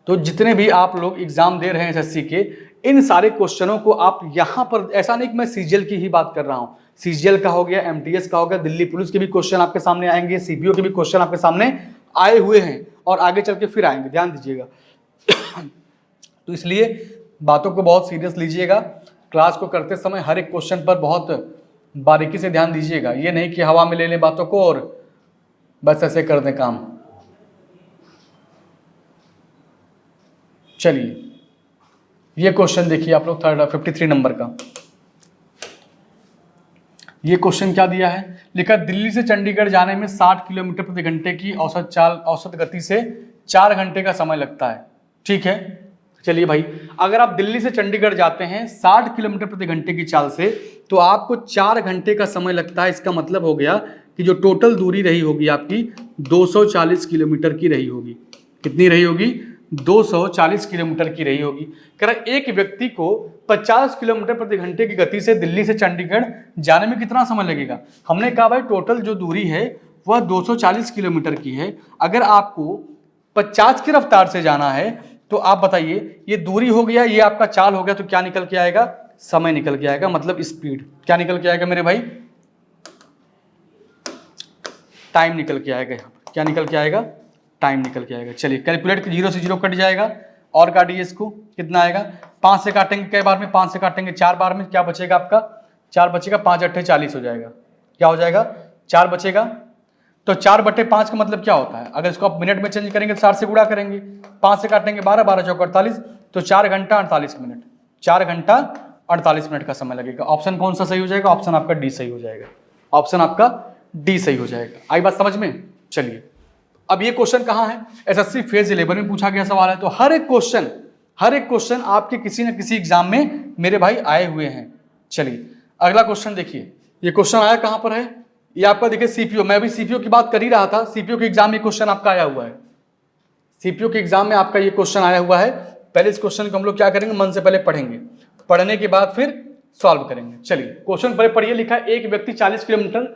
तो जितने भी आप लोग एग्जाम दे रहे हैं एसएससी के, इन सारे क्वेश्चनों को आप यहाँ पर, ऐसा नहीं कि मैं सीजीएल की ही बात कर रहा हूँ, सीजीएल का हो गया, एमटीएस का हो गया, दिल्ली पुलिस के भी क्वेश्चन आपके सामने आएंगे, सीपीओ के भी क्वेश्चन आपके सामने आए हुए हैं और आगे चल के फिर आएंगे, ध्यान दीजिएगा। तो इसलिए बातों को बहुत सीरियस लीजिएगा। क्लास को करते समय हर एक क्वेश्चन पर बहुत बारीकी से ध्यान दीजिएगा। ये नहीं कि हवा में ले लें बातों को और बस ऐसे कर दें काम। चलिए ये क्वेश्चन देखिए आप लोग, 53 नंबर का ये क्वेश्चन क्या दिया है, लिखा दिल्ली से चंडीगढ़ जाने में 60 किलोमीटर प्रति घंटे की औसत गति से 4 घंटे का समय लगता है। ठीक है, चलिए भाई, अगर आप दिल्ली से चंडीगढ़ जाते हैं 60 किलोमीटर प्रति घंटे की चाल से, तो आपको 4 घंटे का समय लगता है। इसका मतलब हो गया कि जो टोटल दूरी रही होगी आपकी 240 किलोमीटर की रही होगी। कितनी रही होगी, 240 किलोमीटर की रही होगी। कह रहा एक व्यक्ति को 50 किलोमीटर प्रति घंटे की गति से दिल्ली से चंडीगढ़ जाने में कितना समय लगेगा। हमने कहा भाई टोटल जो दूरी है वह 240 किलोमीटर की है। अगर आपको 50 की रफ्तार से जाना है तो आप बताइए, ये दूरी हो गया, ये आपका चाल हो गया, तो क्या निकल के आएगा, समय निकल के आएगा, मतलब स्पीड। क्या निकल के आएगा मेरे भाई, टाइम निकल के आएगा। यहाँ पर क्या निकल के आएगा, टाइम निकल के आएगा। चलिए कैलकुलेट, 0 से 0 कट जाएगा और काटिए इसको, कितना आएगा, 5 से काटेंगे कई बार में, 5 से काटेंगे 4 बार में, क्या बचेगा आपका, 4 बचेगा, 5 8 40 हो जाएगा। क्या हो जाएगा, 4 बचेगा। तो 4/5 का मतलब क्या होता है, अगर इसको आप मिनट में चेंज करेंगे तो 4 से गुणा करेंगे, 5 से काटेंगे 12, 12 चौक 48, तो 4 घंटा 48 मिनट, 4 घंटा 48 मिनट का समय लगेगा। ऑप्शन कौन सा सही हो जाएगा, ऑप्शन आपका डी सही हो जाएगा, ऑप्शन आपका डी सही हो जाएगा। आई बात समझ में। चलिए अब ये क्वेश्चन कहाँ है, एसएससी फेज 11 में पूछा गया सवाल है। तो हर एक क्वेश्चन आपके किसी न किसी एग्जाम में मेरे भाई आए हुए हैं। चलिए अगला क्वेश्चन देखिए, ये क्वेश्चन आया कहां पर है, ये आपका देखिए सीपीओ, मैं भी सीपीओ की बात कर ही रहा था। सीपीओ के एग्जाम में क्वेश्चन आपका आया हुआ है, सीपीओ के एग्जाम में आपका ये क्वेश्चन आया हुआ है। पहले इस क्वेश्चन को हम लोग क्या करेंगे, मन से पहले पढ़ेंगे, पढ़ने के बाद फिर सॉल्व करेंगे। चलिए क्वेश्चन पहले पढ़िए। लिखा है एक व्यक्ति 40 किलोमीटर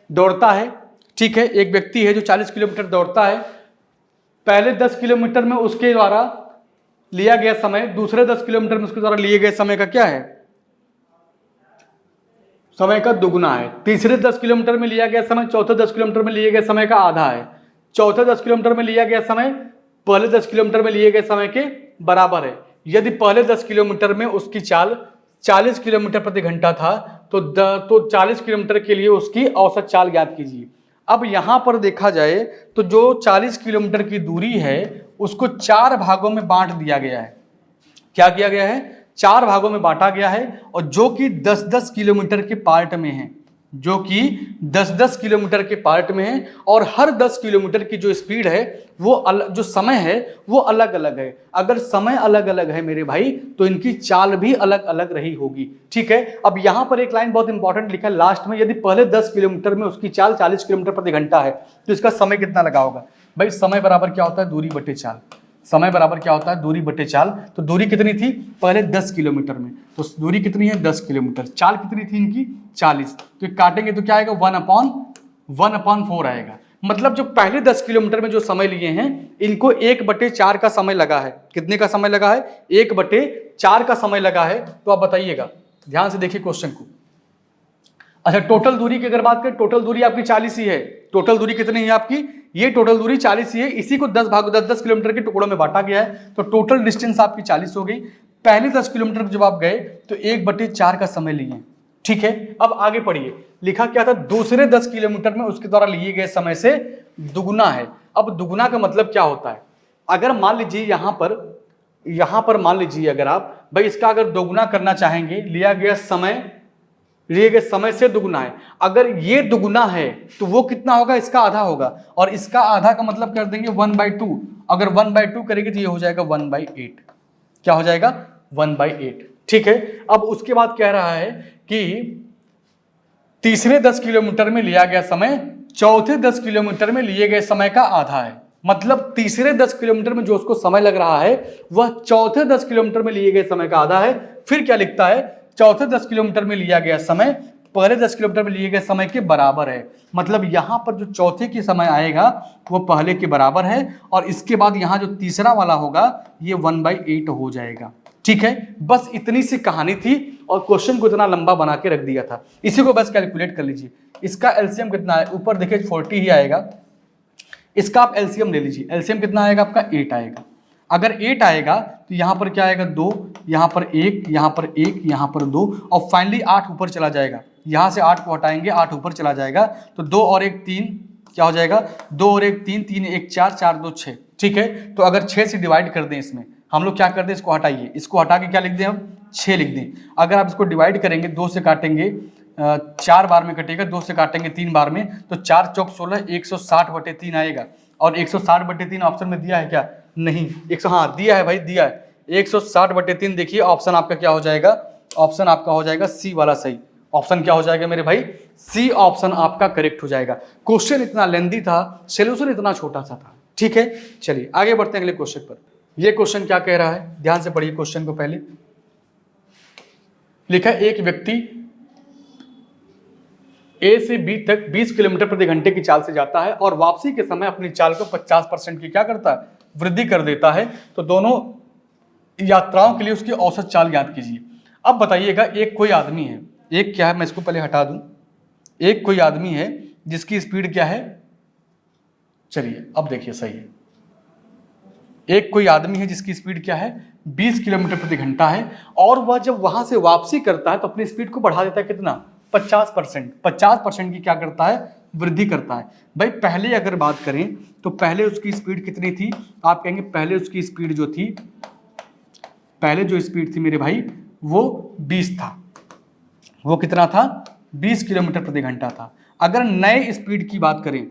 दौड़ता है, ठीक है, एक व्यक्ति है जो 40 किलोमीटर दौड़ता है। पहले 10 किलोमीटर में उसके द्वारा लिया गया समय दूसरे 10 किलोमीटर में उसके द्वारा लिए गए समय का क्या है, समय का दुगुना है। तीसरे 10 किलोमीटर में लिया गया समय चौथे 10 किलोमीटर में लिए गए समय का आधा है। चौथे 10 किलोमीटर में लिया गया समय पहले 10 किलोमीटर में लिए गए समय के बराबर है। यदि पहले 10 किलोमीटर में उसकी चाल 40 किलोमीटर प्रति घंटा था तो 40 किलोमीटर के लिए उसकी औसत चाल ज्ञात कीजिए। अब यहां पर देखा जाए तो जो 40 किलोमीटर की दूरी है उसको 4 भागों में बांट दिया गया है। क्या किया गया है, 4 भागों में बांटा गया है, और जो कि 10-10 किलोमीटर के पार्ट में है, जो कि 10-10 किलोमीटर के पार्ट में है। और हर 10 किलोमीटर की जो स्पीड है वो जो समय है वो अलग अलग है। अगर समय अलग अलग है मेरे भाई तो इनकी चाल भी अलग अलग रही होगी, ठीक है। अब यहां पर एक लाइन बहुत इंपॉर्टेंट लिखा है लास्ट में, यदि पहले 10 किलोमीटर में उसकी चाल 40 किलोमीटर प्रति घंटा है तो इसका समय कितना लगा होगा। भाई समय बराबर क्या होता है, दूरी बटे चाल। समय बराबर क्या होता है, दूरी बटे चाल। तो दूरी कितनी थी पहले 10 किलोमीटर में, तो दूरी कितनी है 10 किलोमीटर, चाल कितनी थी इनकी 40, तो काटेंगे तो क्या आएगा 1/4 आएगा। मतलब जो पहले 10 किलोमीटर में जो समय लिए हैं इनको 1/4 का समय लगा है। कितने का समय लगा है, 1/4 का समय लगा है। तो आप बताइएगा, ध्यान से देखिए क्वेश्चन को। अच्छा टोटल दूरी की अगर बात करें, टोटल दूरी आपकी 40 ही है। टोटल दूरी कितनी है आपकी, ये टोटल दूरी 40 ही है। इसी को 10 किलोमीटर के टुकड़ों में बांटा गया है, तो टोटल डिस्टेंस आपकी 40 हो गई। पहले 10 किलोमीटर जब आप गए तो 1/4 का समय लिए, ठीक है। अब आगे पढ़िए, लिखा क्या था, दूसरे 10 किलोमीटर में उसके द्वारा लिए गए समय से दुगुना है। अब दुगुना का मतलब क्या होता है, अगर मान लीजिए यहां पर मान लीजिए अगर आप भाई इसका अगर दोगुना करना चाहेंगे, लिया गया समय से दुगुना है। अगर ये दुगुना है तो वो कितना होगा, इसका आधा होगा, और इसका आधा का मतलब कर देंगे 1/2। अगर 1/2 करेंगे तो ये हो जाएगा 1/8। क्या हो जाएगा 1/8, ठीक है। अब उसके बाद कह रहा है कि तीसरे 10 किलोमीटर में लिया गया समय चौथे 10 किलोमीटर में लिए गए समय का आधा है। मतलब तीसरे 10 किलोमीटर में जो उसको समय लग रहा है वह चौथे 10 किलोमीटर में लिए गए समय का आधा है। फिर क्या लिखता है, चौथे 10 किलोमीटर में लिया गया समय पहले 10 किलोमीटर में लिए गए समय के बराबर है। मतलब यहां पर जो चौथे के समय आएगा वो पहले के बराबर है, और इसके बाद यहां जो तीसरा वाला होगा ये 1/8 हो जाएगा, ठीक है। बस इतनी सी कहानी थी और क्वेश्चन को इतना लंबा बना के रख दिया था। इसी को बस कैलकुलेट कर लीजिए। इसका एलसीएम कितना है, ऊपर देखिए 40 ही आएगा, इसका आप एलसीएम ले लीजिए। एलसीएम कितना आएगा आपका 8 आएगा। अगर 8 आएगा तो यहाँ पर क्या आएगा 2, यहाँ पर 1, यहाँ पर 1, यहाँ पर 2, और फाइनली 8 ऊपर चला जाएगा। यहाँ से 8 को हटाएंगे 8 ऊपर चला जाएगा, तो 2 और 1 3, क्या हो जाएगा 2 और 1 3, 3 1 4, 4 2 6, ठीक है। तो अगर 6 से डिवाइड कर दें, इसमें हम लोग क्या कर दें, इसको हटाइए, इसको हटा के क्या लिख दें हम 6 लिख दें। अगर आप इसको डिवाइड करेंगे, 2 से काटेंगे 4 बार में कटेगा, 2 से काटेंगे 3 बार में, तो 4 चौक 16, 160/3 आएगा। और 160/3 ऑप्शन में दिया है क्या, नहीं, 100, हाँ दिया है भाई, दिया है 160/3। देखिए ऑप्शन आपका क्या हो जाएगा, ऑप्शन आपका हो जाएगा सी वाला सही। ऑप्शन क्या हो जाएगा मेरे भाई, सी ऑप्शन आपका करेक्ट हो जाएगा। क्वेश्चन इतना लेंदी था, सोल्यूशन इतना छोटा सा था, ठीक है, चलिए आगे बढ़ते हैं अगले क्वेश्चन पर। ये क्वेश्चन क्या कह रहा है, ध्यान से पढ़िए क्वेश्चन को। पहले लिखा एक व्यक्ति ए से बी तक 20 किलोमीटर प्रति घंटे की चाल से जाता है और वापसी के समय अपनी चाल को 50% की क्या करता है, वृद्धि कर देता है। तो दोनों यात्राओं के लिए उसकी औसत चाल ज्ञात कीजिए। अब बताइएगा, एक कोई आदमी है, एक क्या है, मैं इसको पहले हटा दूं, एक कोई आदमी है जिसकी स्पीड क्या है, चलिए अब देखिए सही है, एक कोई आदमी है जिसकी स्पीड क्या है 20 किलोमीटर प्रति घंटा है और वह जब वहां से वापसी करता है तो अपनी स्पीड को बढ़ा देता है कितना, 50%। 50% की क्या करता है, वृद्धि करता है। भाई पहले अगर बात करें तो पहले उसकी स्पीड कितनी थी, आप कहेंगे पहले उसकी स्पीड जो थी, पहले जो स्पीड थी मेरे भाई वो 20 था, वो कितना था, 20 किलोमीटर प्रति घंटा था। अगर नए स्पीड की बात करें,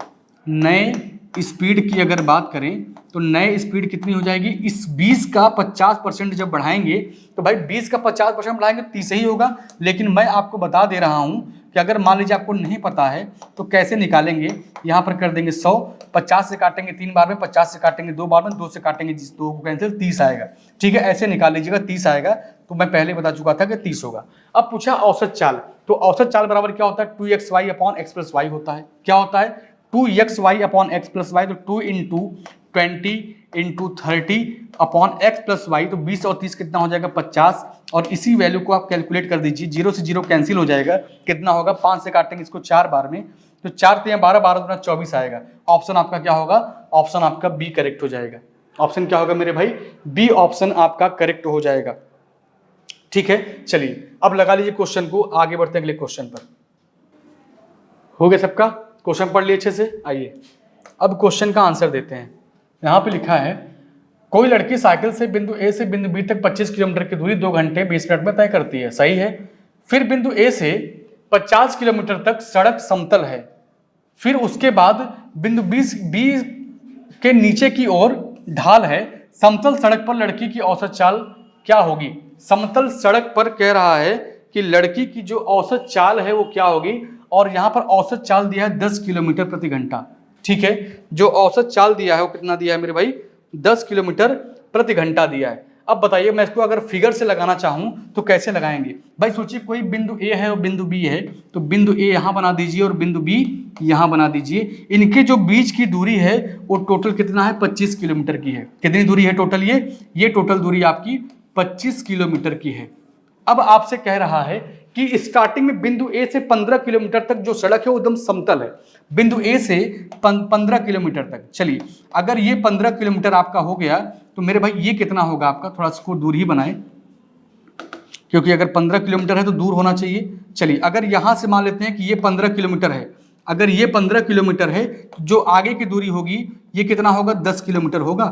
नए स्पीड की अगर बात करें तो नए स्पीड कितनी हो जाएगी, इस 20 का 50% जब बढ़ाएंगे तो भाई 20 का 50% बढ़ाएंगे 30 ही होगा। लेकिन मैं आपको बता दे रहा हूं कि अगर मान लीजिए आपको नहीं पता है तो कैसे निकालेंगे, यहां पर कर देंगे 100, 50 से काटेंगे 3 बार में, 50 से काटेंगे 2 बार में, 2 से काटेंगे 2 को कैंसिल, 30 आएगा। ठीक है, ऐसे निकाल लीजिएगा, 30 आएगा। तो मैं पहले बता चुका था कि 30 होगा। अब पूछा औसत चाल, तो औसत चाल बराबर क्या होता है, 2xy upon x plus Y होता है। क्या होता है, 2xy upon x plus y, तो 2 into 20 into 30 upon x plus y, तो 20 और 30 कितना हो जाएगा, 50। और इसी वैल्यू को आप कैलकुलेट कर दीजिए, 0 से 0 कैंसिल हो जाएगा, कितना होगा, 5 से काटेंगे इसको 4 बार में, तो 4 3 12, 12 दूना 24 आएगा। ऑप्शन आपका क्या होगा, ऑप्शन आपका बी करेक्ट हो जाएगा। ऑप्शन क्या होगा मेरे भाई, बी ऑप्शन आपका करेक्ट हो जाएगा। ठीक है, चलिए अब लगा लीजिए क्वेश्चन को, आगे बढ़ते हैं अगले क्वेश्चन पर। हो गया सबका, क्वेश्चन पढ़ लिए अच्छे से। आइए अब क्वेश्चन का आंसर देते हैं। यहाँ पे लिखा है कोई लड़की साइकिल से बिंदु ए से बिंदु बी तक 25 किलोमीटर की दूरी 2 घंटे 20 मिनट में तय करती है, सही है। फिर बिंदु ए से 50 किलोमीटर तक सड़क समतल है, फिर उसके बाद बिंदु बी के नीचे की ओर ढाल है। समतल सड़क पर लड़की की औसत चाल क्या होगी। समतल सड़क पर कह रहा है कि लड़की की जो औसत चाल है वो क्या होगी, और यहाँ पर औसत चाल दिया है 10 किलोमीटर प्रति घंटा। ठीक है, जो औसत चाल दिया है वो कितना दिया है मेरे भाई, 10 किलोमीटर प्रति घंटा दिया है। अब बताइए मैं इसको अगर फिगर से लगाना चाहूं तो कैसे लगाएंगे। भाई सोचिए कोई बिंदु ए है और बिंदु बी है, तो बिंदु ए यहां बना दीजिए और बिंदु बी यहां बना दीजिए। इनके जो बीच की दूरी है वो टोटल कितना है, 25 किलोमीटर की है। कितनी दूरी है टोटल, ये टोटल दूरी आपकी 25 किलोमीटर की है। अब आपसे कह रहा है कि स्टार्टिंग में बिंदु ए से 15 किलोमीटर तक जो सड़क है वो एकदम समतल है, बिंदु ए से 15 किलोमीटर तक। चलिए अगर ये 15 किलोमीटर आपका हो गया तो मेरे भाई ये कितना होगा आपका, थोड़ा सा दूर ही बनाए क्योंकि अगर 15 किलोमीटर है तो दूर होना चाहिए। चलिए अगर यहां से मान लेते हैं कि ये 15 किलोमीटर है, अगर ये 15 किलोमीटर है तो जो आगे की दूरी होगी ये कितना होगा, 10 किलोमीटर होगा।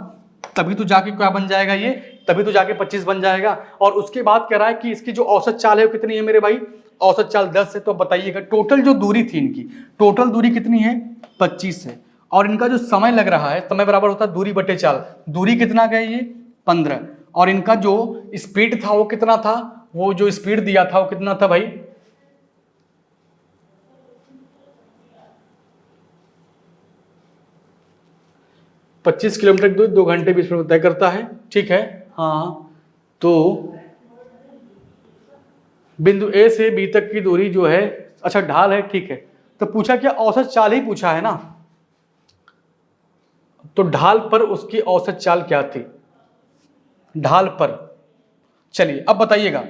तभी तो जाके क्या बन जाएगा ये, तभी तो जाके 25 बन जाएगा। और उसके बाद कह रहा है कि इसकी जो औसत चाल है वो कितनी है मेरे भाई, औसत चाल 10 है। तो बताइएगा टोटल जो दूरी थी इनकी, टोटल दूरी कितनी है, 25 है। और इनका जो समय लग रहा है, समय बराबर होता है दूरी बटे चाल। दूरी कितना गए ये 15, और इनका जो स्पीड था वो कितना था, वो जो स्पीड दिया था वो कितना था भाई, पच्चीस किलोमीटर दूर 2 घंटे 20 मिनट तय करता है। ठीक है, हाँ तो बिंदु ए से बी तक की दूरी जो है, अच्छा ढाल है, ठीक है। तो पूछा क्या, औसत चाल ही पूछा है ना, तो ढाल पर उसकी औसत चाल क्या थी, ढाल पर। चलिए अब बताइएगा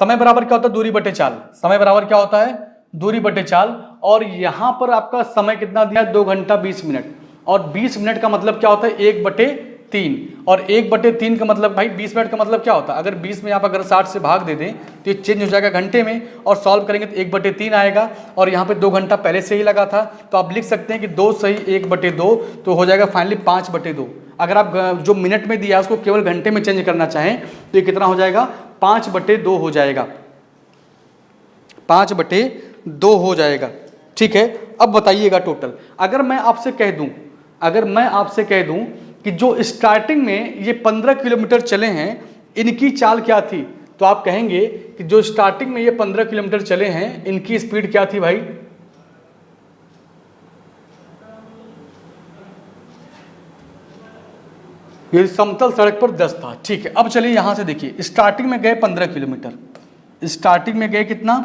समय बराबर क्या होता है, दूरी बटे चाल। समय बराबर क्या होता है, दूरी बटे चाल। और यहां पर आपका समय कितना दिया, 2 घंटा 20 मिनट। और 20 मिनट का मतलब क्या होता है, 1/3। और 1/3 का मतलब भाई 20 मिनट का मतलब क्या होता है, अगर 20 में आप अगर 60 से भाग दे दें तो ये चेंज हो जाएगा घंटे में, और सॉल्व करेंगे तो 1/3 आएगा। और यहाँ पे 2 घंटा पहले से ही लगा था, तो आप लिख सकते हैं कि 2 सही 1/2, तो हो जाएगा फाइनली 5/2। अगर आप जो मिनट में दिया उसको केवल घंटे में चेंज करना चाहें तो ये कितना हो जाएगा, 5/2 हो जाएगा, 5/2 हो जाएगा। ठीक है, अब बताइएगा टोटल। अगर मैं आपसे कह दूं कि जो स्टार्टिंग में ये 15 किलोमीटर चले हैं इनकी चाल क्या थी, तो आप कहेंगे कि जो स्टार्टिंग में ये 15 किलोमीटर चले हैं इनकी स्पीड क्या थी भाई, ये समतल सड़क पर 10 था, ठीक है। अब चलिए यहाँ से देखिए, स्टार्टिंग में गए 15 किलोमीटर, स्टार्टिंग में गए कितना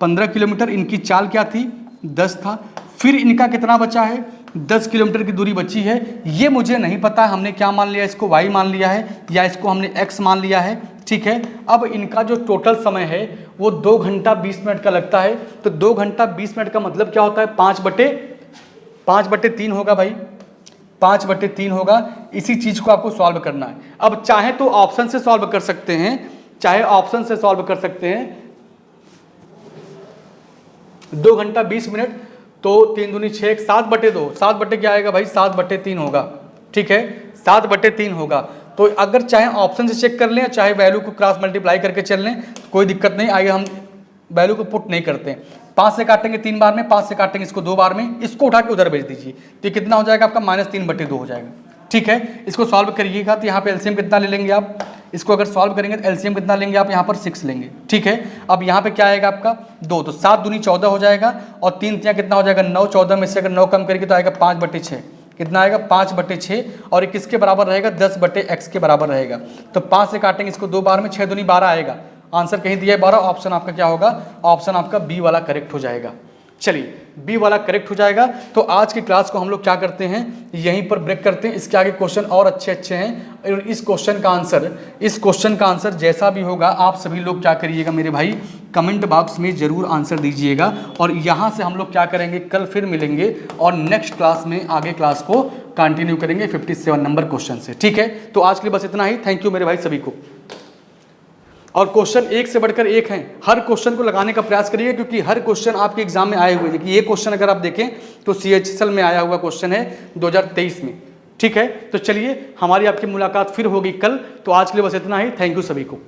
15 किलोमीटर, इनकी चाल क्या थी 10 था। फिर इनका कितना बचा है 10 किलोमीटर की दूरी बची है, ये मुझे नहीं पता है, हमने क्या मान लिया, इसको y मान लिया है या इसको हमने x मान लिया है, ठीक है। अब इनका जो टोटल समय है वो 2 घंटा 20 मिनट का लगता है, तो 2 घंटा 20 मिनट का मतलब क्या होता है 5/3 होगा भाई, 5/3 होगा। इसी चीज को आपको सॉल्व करना है। अब चाहे तो ऑप्शन से सॉल्व कर सकते हैं, चाहे ऑप्शन से सॉल्व कर सकते हैं। 2 घंटा 20 मिनट तो 3 दूनी 6, 7/2, 7 क्या आएगा भाई 7/3 होगा, ठीक है, 7/3 होगा। तो अगर चाहे ऑप्शन से चेक कर लें, चाहे वैल्यू को क्रॉस मल्टीप्लाई करके चल लें, कोई दिक्कत नहीं आएगा। हम वैल्यू को पुट नहीं करते हैं। 5 से काटेंगे 3 बार में, 5 से काटेंगे इसको 2 बार में, इसको उठा के उधर भेज दीजिए, तो कितना हो जाएगा आपका -3/2 हो जाएगा, ठीक है। इसको सॉल्व करिएगा तो यहाँ पे एलसीएम कितना ले लेंगे आप, इसको अगर सॉल्व करेंगे तो एलसीएम कितना लेंगे आप, यहाँ पर 6 लेंगे, ठीक है। अब यहाँ पे क्या आएगा आपका 2, तो 7 दूनी 14 हो जाएगा, और 3 तिया कितना हो जाएगा 9, 14 में से अगर 9 कम करेंगे तो आएगा 5/6, कितना आएगा 5/6, और ये किसके बराबर रहेगा 10/x के बराबर रहेगा। तो 5 से काटेंगे इसको 2 बार में, 6 दूनी 12 आएगा, आंसर कहीं दिया है 12, ऑप्शन आपका क्या होगा, ऑप्शन आपका बी वाला करेक्ट हो जाएगा। चलिए बी वाला करेक्ट हो जाएगा। तो आज की क्लास को हम लोग क्या करते हैं, यहीं पर ब्रेक करते हैं। इसके आगे क्वेश्चन और अच्छे हैं, और इस क्वेश्चन का आंसर जैसा भी होगा आप सभी लोग क्या करिएगा मेरे भाई, कमेंट बॉक्स में जरूर आंसर दीजिएगा। और यहाँ से हम लोग क्या करेंगे, कल फिर मिलेंगे और नेक्स्ट क्लास में आगे क्लास को कंटिन्यू करेंगे 57 नंबर क्वेश्चन से, ठीक है। तो आज के लिए बस इतना ही। थैंक यू मेरे भाई सभी को। और क्वेश्चन एक से बढ़कर एक हैं, हर क्वेश्चन को लगाने का प्रयास करिए, क्योंकि हर क्वेश्चन आपके एग्जाम में आए हुए हैं। ये क्वेश्चन अगर आप देखें तो CHSL में आया हुआ क्वेश्चन है 2023 में, ठीक है। तो चलिए हमारी आपकी मुलाकात फिर होगी कल। तो आज के लिए बस इतना ही। थैंक यू सभी को।